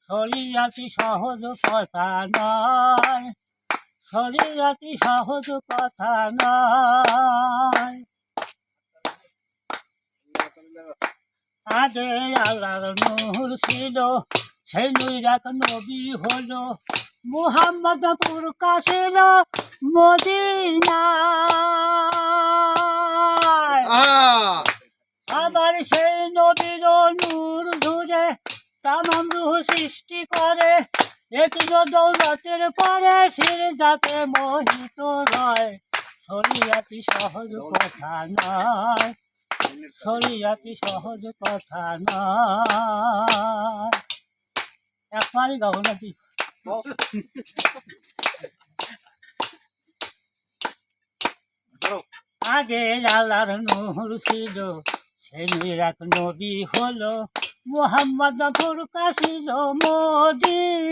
শরীয়তি সহজ কথা নয়, শরীয়তি সহজ কথা নয়। আগে আল্লাহর নূর ছিল, সেই নূর এক নবী হলো, মুহাম্মদ প্রকাশিল মদিনায়। আবার সেই নবীর নূর ধরে তামাম রূহ সৃষ্টি করে, একই দৌলতের পরে শির যাতে মোহিত রয়। শরীয়তি সহজ কথা নয়, শরীয়তি সহজ কথা নয়। একবারই গাবো নাকি? আগে আল্লাহর নূর ছিল, সেই নূর এক নবী হলো, মুহাম্মদ প্রকাশিল মদিনায়।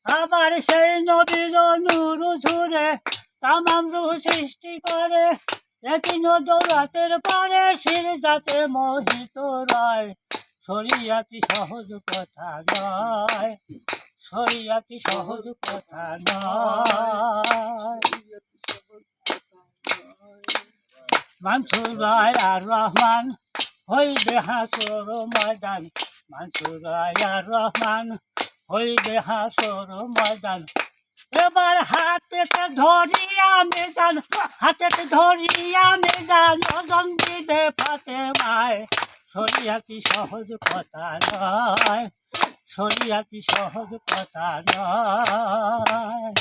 আবার সেই নবীর নূর ঝুরে তামাম রূহ সৃষ্টি করে, একই দৌলতের পরে শির যাতে মোহিত রয়। শরীয়তি সহজ কথা নয়, শরীয়তি সহজ কথা নয়। মানসুর আর রহমান হইবে হাসর ময়দান, মানসুর আর রহমান হইবে হাসর ময়দান। এবার হাতেতে ধরিয়া মেজান, হাতেতে ধরিয়া মেজান, ওজন দিবে ফাতেমায়। শরীয়তি সহজ কথা নয়, শরীয়তি সহজ কথা নয়।